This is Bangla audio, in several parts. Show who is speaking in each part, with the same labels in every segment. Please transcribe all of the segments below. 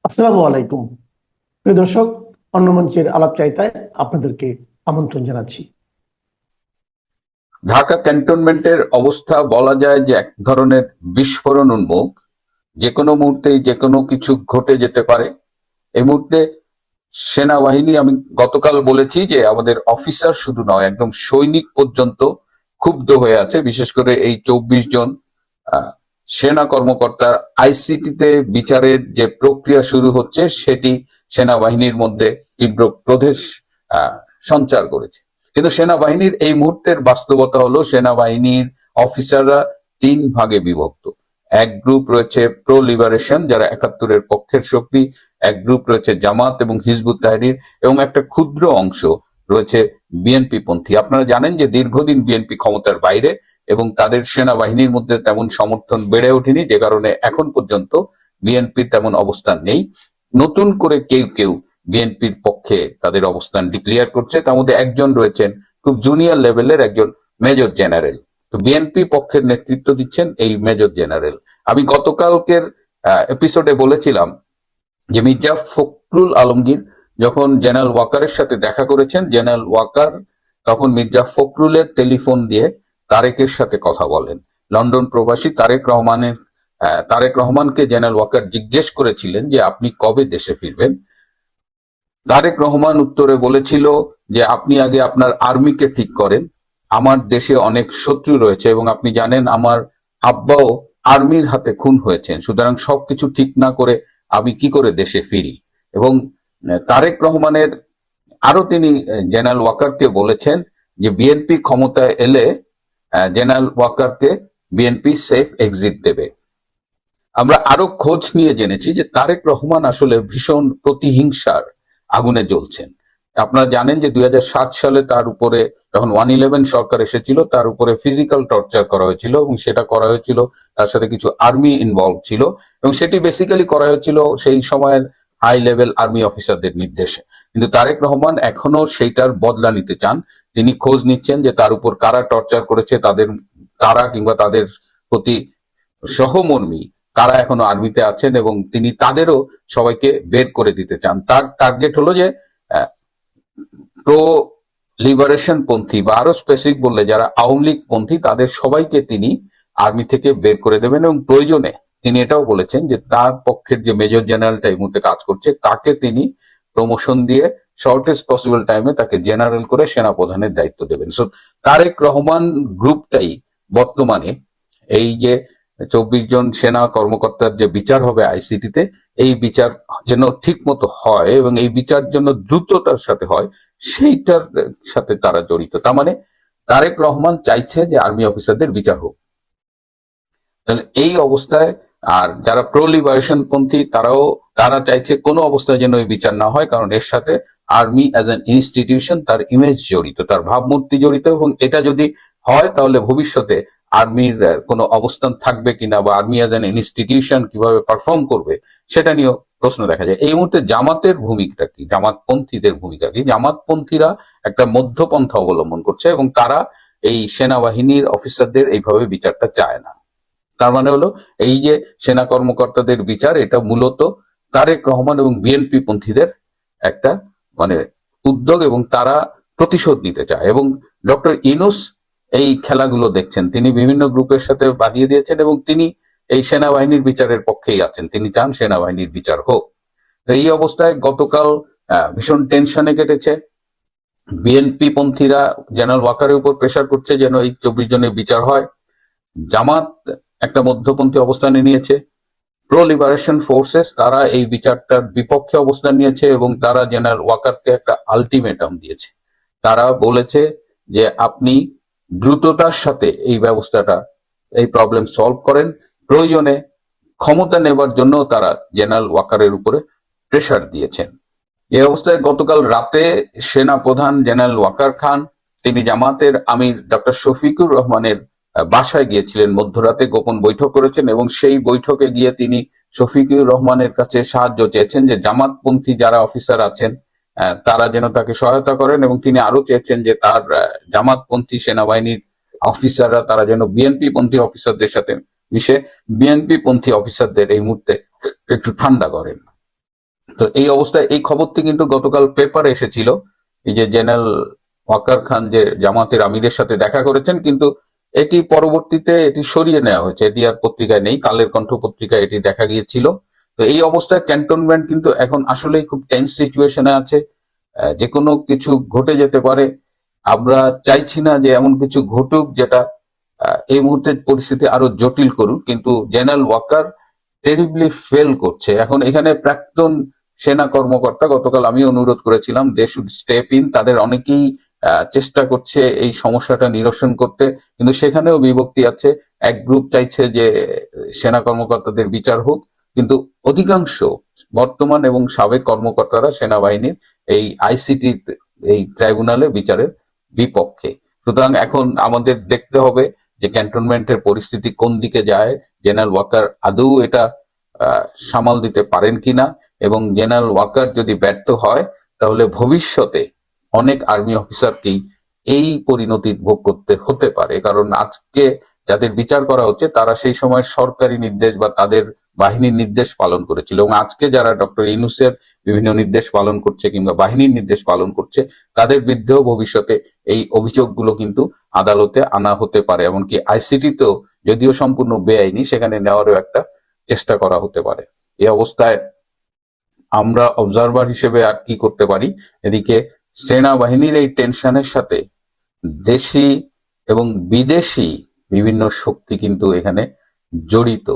Speaker 1: আসসালামু আলাইকুম। প্রিয় দর্শক, অন্য মঞ্চের আলাপ চাইতায় আপনাদেরকে আমন্ত্রণ জানাচ্ছি।
Speaker 2: ঢাকা ক্যান্টনমেন্টের অবস্থা বলা যায় যে এক ধরনের বিস্ফোরণ উন্মুখ। যে কোনো মুহূর্তেই যে কোনো কিছু ঘটে যেতে পারে। এই মুহূর্তে সেনাবাহিনী, আমি গতকাল বলেছি যে আমাদের অফিসার শুধু নয়, একদম সৈনিক পর্যন্ত ক্ষুব্ধ হয়ে আছে। বিশেষ করে এই 24 জন আহ, সেনা কর্মকর্তার আইসিটিতে বিচারের যে প্রক্রিয়া শুরু হচ্ছে সেটি সেনাবাহিনীর মধ্যে তীব্র ক্রোধের আহ, সঞ্চার করেছে। কিন্তু সেনাবাহিনীর এই মুহূর্তের বাস্তবতা হলো সেনাবাহিনীর অফিসাররা তিন ভাগে বিভক্ত। এক গ্রুপ রয়েছে প্রো লিবারেশন, যারা 71-এর পক্ষের শক্তি। এক গ্রুপ রয়েছে জামাত এবং হিজবুত তাহরির, এবং একটা ক্ষুদ্র অংশ রয়েছে বিএনপি পন্থী। আপনারা জানেন যে দীর্ঘদিন বিএনপি ক্ষমতার বাইরে এবং তাদের সেনাবাহিনীর মধ্যে তেমন সমর্থন বেড়ে ওঠেনি, যে কারণে এখন পর্যন্ত বিএনপির তেমন অবস্থান নেই। নতুন করে কেউ কেউ বিএনপির পক্ষে তাদের অবস্থান ডিক্লেয়ার করছে। তার মধ্যে একজন রয়েছেন খুব জুনিয়র লেভেলের একজন মেজর জেনারেল। তো বিএনপি পক্ষের নেতৃত্ব দিচ্ছেন এই মেজর জেনারেল। আমি গতকালকের এপিসোডে বলেছিলাম যে মির্জা ফখরুল আলমগীর যখন জেনারেল ওয়াকারের সাথে দেখা করেছেন, জেনারেল ওয়াকার তখন মির্জা ফখরুলের টেলিফোন দিয়ে তারেকের সাথে কথা বলেন। লন্ডন প্রবাসী তারেক রহমানকে জেনারেল ওয়াকার জিজ্ঞেস করেছিলেন যে আপনি কবে দেশে ফিরবেন। তারেক রহমান উত্তরে বলেছিল যে আপনি আগে আপনার আর্মিকে ঠিক করেন, আমার দেশে অনেক শত্রু রয়েছে এবং আপনি জানেন আমার আব্বাও আর্মির হাতে খুন হয়েছেন, সুতরাং সবকিছু ঠিক না করে আমি কি করে দেশে ফিরি। এবং তারেক রহমানের আরো তিনি জেনারেল ওয়াকারকে বলেছেন যে বিএনপি ক্ষমতায় এলে জেনারেল ওয়াকারকে বিএনপি সেফ এক্সিট দেবে। আমরা আরো খোঁজ নিয়ে জেনেছি যে তারেক রহমান আসলে ভীষণ প্রতিহিংসার আগুনে জ্বলছেন। আপনারা জানেন যে 2007 সালে তার উপরে যখন 111 সরকার এসেছিল, তার উপরে ফিজিক্যাল টর্চার করা হয়েছিল এবং সেটা করা হয়েছিল, তার সাথে কিছু আর্মি ইনভলভ ছিল এবং সেটি বেসিক্যালি করা হয়েছিল সেই সময়ের হাই লেভেল আর্মি অফিসারদের নির্দেশে। কিন্তু তারেক রহমান এখনো সেইটার বদলা নিতে চান। তিনি খোঁজ নিচ্ছেন যে তার উপর কারা টর্চার করেছে, তারা কিংবা তাদের প্রতি সহমর্মী কারা এখনো আর্মিতে আছেন, এবং তিনি তাদেরও সবাইকে বের করে দিতে চান। তার টার্গেট হলো যে প্রো লিবারেশন পন্থী বা আরো স্পেসিফিক বললে যারা আওয়ামী লীগ পন্থী, তাদের সবাইকে তিনি আর্মি থেকে বের করে দেবেন। এবং প্রয়োজনে তিনি এটাও বলেছেন যে তার পক্ষের যে মেজর জেনারেলটা এই মুহূর্তে কাজ করছে তাকে তিনি প্রমোশন দিয়ে শর্টেস্ট পসিবল টাইমে তাকে জেনারেল করে সেনাপ্রধানের দায়িত্ব দেবেন। সো তারেক রহমান গ্রুপটাই বর্তমানে এই যে 24 জন সেনা কর্মকর্তার যে বিচার হবে আইসিটিতে, এই বিচার যেন ঠিক মতো হয় এবং এই বিচার যেন দ্রুততার সাথে হয়, সেইটার সাথে তারা জড়িত। তার মানে তারেক রহমান চাইছে যে আর্মি অফিসারদের বিচার হোক। তাহলে এই অবস্থায় আর যারা প্রো লিবারেশন পন্থী তারা চাইছে কোনো অবস্থায় যেন এই বিচার না হয়, কারণ এর সাথে আর্মি অ্যাজ অ্যান ইনস্টিটিউশন, তার ইমেজ জড়িত, তার ভাবমূর্তি জড়িত, এবং এটা যদি হয় তাহলে ভবিষ্যতে আর্মির কোনো অবস্থান থাকবে কিনা বা আর্মি অ্যাজ অ্যান ইনস্টিটিউশন কিভাবে পারফর্ম করবে সেটা নিয়েও প্রশ্ন দেখা যায়। এই মুহূর্তে জামাতের ভূমিকা কি, জামাতপন্থীদের ভূমিকা কি? জামাতপন্থীরা একটা মধ্যপন্থা অবলম্বন করছে এবং তারা এই সেনাবাহিনীর অফিসারদের এইভাবে বিচারটা চায় না। তার মানে হলো এই যে সেনা কর্মকর্তাদের বিচার, এটা মূলত তারেক রহমান এবং বিএনপি পন্থীদের একটা মানে উদ্যোগ, এবং তারা প্রতিশোধ নিতে চায়। এবং ডক্টর ইউনূস এই খেলাগুলো দেখছেন, তিনি বিভিন্ন গ্রুপের সাথে বাঁধিয়ে দিয়েছেন এবং তিনি এই সেনাবাহিনীর বিচারের পক্ষেই আছেন। তিনি চান সেনাবাহিনীর বিচার হোক। এই অবস্থায় গতকাল ভীষণ টেনশনে কেটেছে। বিএনপি পন্থীরা জেনারেল ওয়াকারের উপর প্রেশার করছে যেন এই 24 জনের বিচার হয়। জামাত একটা মধ্যপন্থী অবস্থানে নিয়েছে। প্রো লিবারেশন ফোর্সেস তারা এই বিচারটার বিপক্ষে অবস্থান নিয়েছে এবং তারা জেনারেল ওয়াকারকে একটা আলটিমেটাম দিয়েছে। তারা বলেছে যে আপনি দ্রুততার সাথে এই প্রবলেম সলভ করেন। প্রয়োজনে ক্ষমতা নেবার জন্য তারা জেনারেল ওয়াকারের উপরে প্রেশার দিয়েছেন। এই অবস্থায় গতকাল রাতে সেনা প্রধান জেনারেল ওয়াকার খান তিনি জামাতের আমির ডক্টর শফিকুর রহমানের বাসায় গিয়েছিলেন, মধ্যরাতে গোপন বৈঠক করেছেন এবং সেই বৈঠকে গিয়ে তিনি শফিকুর রহমানের কাছে সাহায্য চেয়েছেন যে জামাতপন্থী যারা অফিসার আছেন তারা যেন তাকে সহায়তা করেন, এবং তিনি আরো চেয়েছেন যে তার জামাতপন্থী সেনাবাহিনীর অফিসাররা তারা যেন বিএনপি পন্থী অফিসারদের সাথে মিশে বিএনপি পন্থী অফিসারদের এই মুহূর্তে একটু ঠান্ডা করেন। তো এই অবস্থায় এই খবরটি কিন্তু গতকাল পেপারে এসেছিল, এই যে জেনারেল ওয়াকার খান যে জামাতের আমিরের সাথে দেখা করেছেন, কিন্তু এটি পরবর্তীতে এটি সরিয়ে নেওয়া হয়েছে, এটি আর পত্রিকায় নেই, কালের কণ্ঠ পত্রিকায় এটি দেখা গিয়েছিল। তো এই অবস্থায় ক্যান্টনমেন্ট কিন্তু এখন আসলেই খুব টেন্স সিচুয়েশনে আছে, যে কোনো কিছু ঘটে যেতে পারে। আমরা চাইছি না যে এমন কিছু ঘটুক যেটা এই মুহূর্তে পরিস্থিতি আরো জটিল করুক, কিন্তু জেনারেল ওয়াকার টেরিবলি ফেল করছে। এখন এখানে প্রাক্তন সেনা কর্মকর্তা, গতকাল আমি অনুরোধ করেছিলাম দে শুড স্টেপ ইন, তাদের অনেকেই চেষ্টা করছে এই সমস্যাটা নিরসন করতে, কিন্তু সেখানেও বিভক্তি আছে। এক গ্রুপ চাইছে যে সেনা কর্মকর্তাদের বিচার হোক, কিন্তু অধিকাংশ বর্তমান এবং সাবেক কর্মকর্তারা সেনাবাহিনীর এই আইসিটি এই ট্রাইব্যুনালে বিচারের বিপক্ষে। সুতরাং এখন আমাদের দেখতে হবে যে ক্যান্টনমেন্টের পরিস্থিতি কোন দিকে যায়, জেনারেল ওয়াকার আদৌ এটা সামাল দিতে পারেন কিনা, এবং জেনারেল ওয়াকার যদি ব্যর্থ হয় তাহলে ভবিষ্যতে অনেক আর্মি অফিসারকেই এই পরিণতি ভোগ করতে হতে পারে। কারণ আজকে যাদের বিচার করা হচ্ছে তারা সেই সময় সরকারি নির্দেশ বা তাদের বাহিনীর নির্দেশ পালন করেছিল, এবং আজকে যারা ডক্টর ইউনূসের বিভিন্ন নির্দেশ পালন করছে কিংবা বাহিনীর নির্দেশ পালন করছে তাদের বিরুদ্ধেও ভবিষ্যতে এই অভিযোগগুলো কিন্তু আদালতে আনা হতে পারে। এমনকি আইসিটিতেও যদিও সম্পূর্ণ বেআইনি, সেখানে নেওয়ারও একটা চেষ্টা করা হতে পারে। এই অবস্থায় আমরা অবজারভার হিসেবে আর কি করতে পারি? এদিকে সেনাবাহিনীর এই টেনশনের সাথে দেশি এবং বিদেশি বিভিন্ন শক্তি কিন্তু এখানে জড়িত।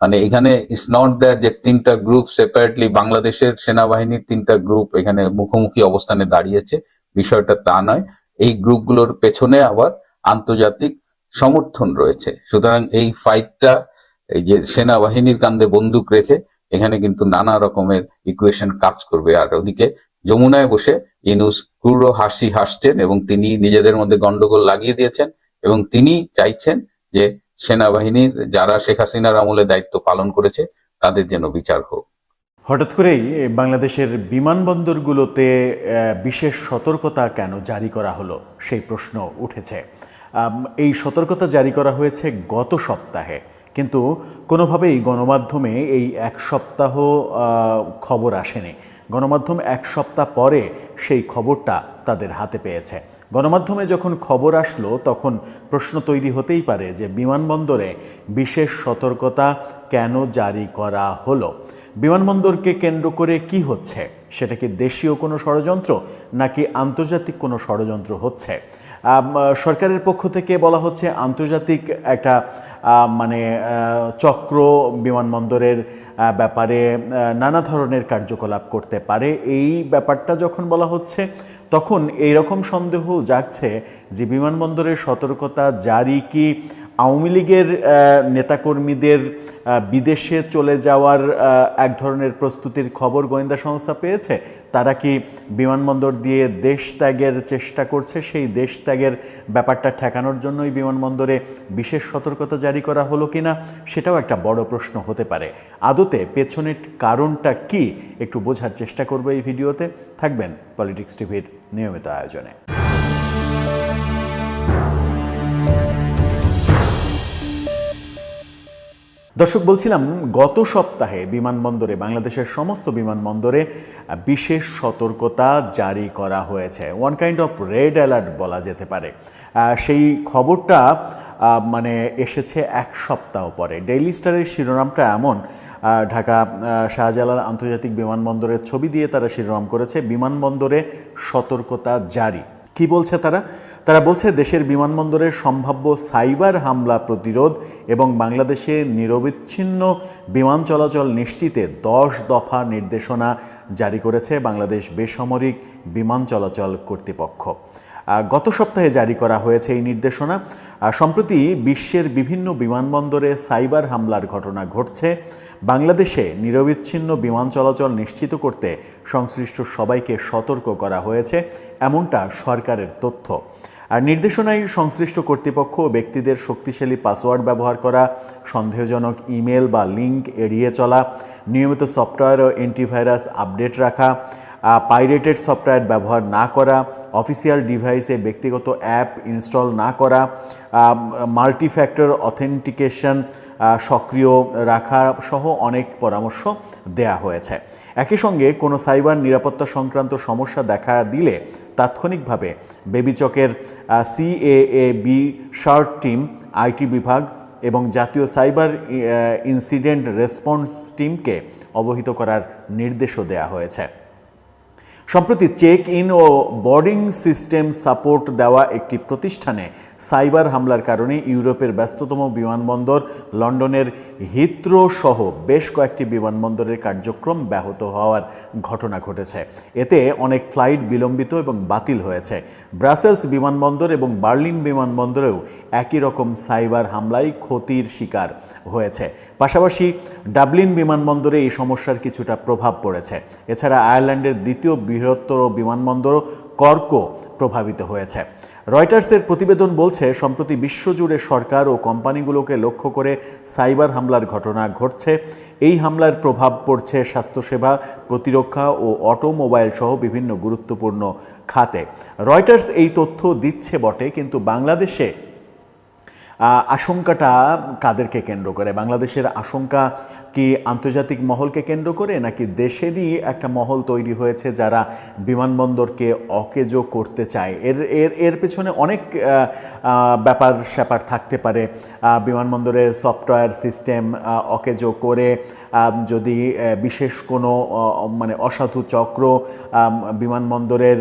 Speaker 2: মানে এখানে ইটস নট দ্যাট যে তিনটা গ্রুপ সেপারেটলি, বাংলাদেশের সেনাবাহিনীর তিনটা গ্রুপ এখানে মুখোমুখি অবস্থানে দাঁড়িয়েছে, বিষয়টা তা নয়। এই গ্রুপগুলোর পেছনে আবার আন্তর্জাতিক সমর্থন রয়েছে। সুতরাং এই ফাইটটা, এই যে সেনাবাহিনীর কাঁধে বন্দুক রেখে, এখানে কিন্তু নানা রকমের ইকুয়েশন কাজ করবে। আর ওদিকে যমুনায় বসে ইউনূস ক্রূর হাসি হাসছেন এবং তিনি নিজেদের মধ্যে গন্ডগোল লাগিয়ে দিয়েছেন, এবং তিনি চাইছেন যে সেনাবাহিনীর যারা শেখ হাসিনার আমলে দায়িত্ব পালন করেছে তাদের যেন বিচার হোক।
Speaker 3: হঠাৎ করেই বাংলাদেশের বিমানবন্দরগুলোতে বিশেষ সতর্কতা কেন জারি করা হলো সেই প্রশ্ন উঠেছে। এই সতর্কতা জারি করা হয়েছে গত সপ্তাহে, কিন্তু কোনোভাবেই গণমাধ্যমে এই এক সপ্তাহ খবর আসেনি। গণমাধ্যম এক সপ্তাহ পরে সেই খবরটা তাদের হাতে পেয়েছে। গণমাধ্যমে যখন খবর আসলো তখন প্রশ্ন তৈরি হতেই পারে যে বিমানবন্দরে বিশেষ সতর্কতা কেন জারি করা হলো। বিমানবন্দরকে কেন্দ্র করে কি হচ্ছে? সেটা কি দেশীয় কোনো ষড়যন্ত্র নাকি আন্তর্জাতিক কোনো ষড়যন্ত্র হচ্ছে? সরকারের পক্ষ থেকে বলা হচ্ছে আন্তর্জাতিক একটা চক্র বিমানবন্দরের ব্যাপারে নানা ধরনের কার্যকলাপ করতে পারে। এই ব্যাপারটা যখন বলা হচ্ছে তখন এইরকম সন্দেহ জাগছে যে বিমানবন্দরের সতর্কতা জারি কি আওয়ামী লীগের নেতাকর্মীদের বিদেশে চলে যাওয়ার এক ধরনের প্রস্তুতির খবর গোয়েন্দা সংস্থা পেয়েছে? তারা কি বিমানবন্দর দিয়ে দেশ ত্যাগের চেষ্টা করছে? সেই দেশ ত্যাগের ব্যাপারটা ঠেকানোর জন্যই বিমানবন্দরে বিশেষ সতর্কতা জারি করা হলো কিনা, সেটাও একটা বড় প্রশ্ন হতে পারে। আদতে পেছনের কারণটা কি একটু বোঝার চেষ্টা করবো এই ভিডিওতে। থাকবেন পলিটিক্স টিভির নিয়মিত আয়োজনে। দর্শক, বলছিলাম গত সপ্তাহে বিমানবন্দরে, বাংলাদেশের সমস্ত বিমানবন্দরে বিশেষ সতর্কতা জারি করা হয়েছে। One kind of red alert বলা যেতে পারে। সেই খবরটা এসেছে এক সপ্তাহ পরে। ডেইলি স্টারের শিরোনামটা এমন, ঢাকা শাহজালাল আন্তর্জাতিক বিমানবন্দরের ছবি দিয়ে তারা শিরোনাম করেছে বিমানবন্দরে সতর্কতা জারি। কি বলছে তারা? তারা বলছে দেশের বিমানবন্দরের সম্ভাব্য সাইবার হামলা প্রতিরোধ এবং বাংলাদেশে নিরবিচ্ছিন্ন বিমান চলাচল নিশ্চিতে 10 দফা নির্দেশনা জারি করেছে বাংলাদেশ বেসামরিক বিমান চলাচল কর্তৃপক্ষ। গত সপ্তাহে জারি করা হয়েছে এই নির্দেশনা। সম্প্রতি বিশ্বের বিভিন্ন বিমানবন্দরে সাইবার হামলার ঘটনা ঘটছে। বাংলাদেশে নিরবিচ্ছিন্ন বিমান চলাচল নিশ্চিত করতে সংশ্লিষ্ট সবাইকে সতর্ক করা হয়েছে, এমনটা সরকারের তথ্য। আর নির্দেশনায় সংশ্লিষ্ট কর্তৃপক্ষ ও ব্যক্তিদের শক্তিশালী পাসওয়ার্ড ব্যবহার করা, সন্দেহজনক ইমেল বা লিঙ্ক এড়িয়ে চলা, নিয়মিত সফটওয়্যার ও অ্যান্টিভাইরাস আপডেট রাখা, পাইরেটেড সফটওয়্যার ব্যবহার না করা, অফিসিয়াল ডিভাইসে ব্যক্তিগত অ্যাপ ইনস্টল না করা, মাল্টিফ্যাক্টর অথেন্টিকেশন সক্রিয় রাখা সহ অনেক পরামর্শ দেয়া হয়েছে। একই সঙ্গে কোনো সাইবার নিরাপত্তা সংক্রান্ত সমস্যা দেখা দিলে তাৎক্ষণিকভাবে বেবিচকের CAAB শার্ট টিম, আইটি বিভাগ এবং জাতীয় সাইবার ইনসিডেন্ট রেসপন্স টিমকে অবহিত করার নির্দেশও দেওয়া হয়েছে। সম্প্রতি চেক ইন ও বোর্ডিং সিস্টেম সাপোর্ট দেওয়া একটি প্রতিষ্ঠানে সাইবার হামলার কারণে ইউরোপের ব্যস্ততম বিমানবন্দর লন্ডনের হিথ্রো সহ বেশ কয়েকটি বিমানবন্দরের কার্যক্রম ব্যাহত হওয়ার ঘটনা ঘটেছে। এতে অনেক ফ্লাইট বিলম্বিত এবং বাতিল হয়েছে। ব্রাসেলস বিমানবন্দর এবং বার্লিন বিমানবন্দরেও একই রকম সাইবার হামলায় ক্ষতির শিকার হয়েছে। পাশাপাশি ডাবলিন বিমানবন্দরে এই সমস্যার কিছুটা প্রভাব পড়েছে। এছাড়া আয়ারল্যান্ডের দ্বিতীয় বৃহত্তর বিমানবন্দর কর্কও প্রভাবিত হয়েছে। রয়টার্সের প্রতিবেদন বলছে, সম্প্রতি বিশ্বজুড়ে সরকার ও কোম্পানিগুলোকে লক্ষ্য করে সাইবার হামলার ঘটনা ঘটছে। এই হামলার প্রভাব পড়ছে স্বাস্থ্যসেবা, প্রতিরক্ষা ও অটোমোবাইল সহ বিভিন্ন গুরুত্বপূর্ণ খাতে। রয়টার্স এই তথ্য দিচ্ছে বটে, কিন্তু বাংলাদেশে আশঙ্কাটা কাদেরকে কেন্দ্র করে? বাংলাদেশের আশঙ্কা কি আন্তর্জাতিক মহলকে কেন্দ্র করে, নাকি দেশেরই একটা মহল তৈরি হয়েছে যারা বিমানবন্দরকে অকেজো করতে চায়? এর পেছনে অনেক ব্যাপার স্যাপার থাকতে পারে। বিমানবন্দরের সফটওয়্যার সিস্টেম অকেজো করে যদি বিশেষ কোনো মানে অসাধু চক্র বিমানবন্দরের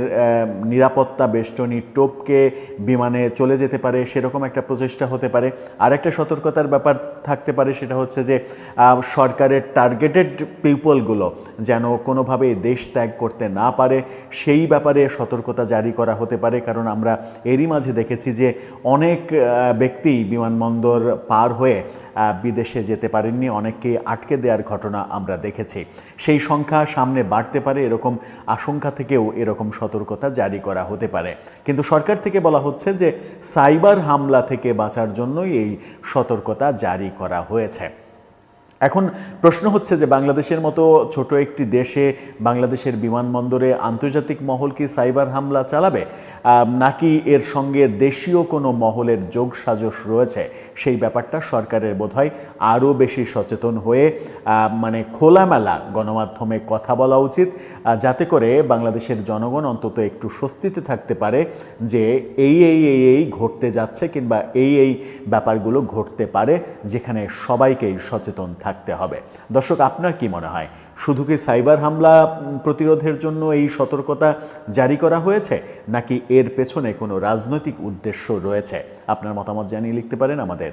Speaker 3: নিরাপত্তা বেষ্টনী টপকে বিমানে চলে যেতে পারে, সেরকম একটা প্রচেষ্টা হতে পারে। আরেকটা সতর্কতার ব্যাপার থাকতে পারে, সেটা হচ্ছে যে সরকারের টার্গেটেড পিপলগুলো যেন কোনোভাবে দেশ ত্যাগ করতে না পারে, সেই ব্যাপারে সতর্কতা জারি করা হতে পারে। কারণ আমরা এরই মাঝে দেখেছি যে অনেক ব্যক্তি বিমানবন্দর পার হয়ে বিদেশে যেতে পারেননি, অনেককে আটকে দেওয়ার ঘটনা আমরা দেখেছি। সেই সংখ্যা সামনে বাড়তে পারে, এরকম আশঙ্কা থেকেও এরকম সতর্কতা জারি করা হতে পারে। কিন্তু সরকার থেকে বলা হচ্ছে যে সাইবার হামলা থেকে বাঁচার জন্যই এই সতর্কতা জারি করা হয়েছে। এখন প্রশ্ন হচ্ছে যে বাংলাদেশের মতো ছোট একটি দেশে, বাংলাদেশের বিমানবন্দরে আন্তর্জাতিক মহল কি সাইবার হামলা চালাবে, নাকি এর সঙ্গে দেশীয় কোনো মহলের যোগসাজশ রয়েছে? সেই ব্যাপারটা সরকারের বোধহয় আরও বেশি সচেতন হয়ে মানে খোলামেলা গণমাধ্যমে কথা বলা উচিত, যাতে করে বাংলাদেশের জনগণ অন্তত একটু স্বস্তিতে থাকতে পারে যে এই ঘটতে যাচ্ছে, কিংবা এই ব্যাপারগুলো ঘটতে পারে, যেখানে সবাইকেই সচেতন থাকতে হবে। দর্শক, আপনার কি মনে হয়, শুধু কি সাইবার হামলা প্রতিরোধের জন্য এই সতর্কতা জারি করা হয়েছে, নাকি এর পেছনে কোনো রাজনৈতিক উদ্দেশ্য রয়েছে? আপনার মতামত জানিয়ে লিখতে পারেন আমাদের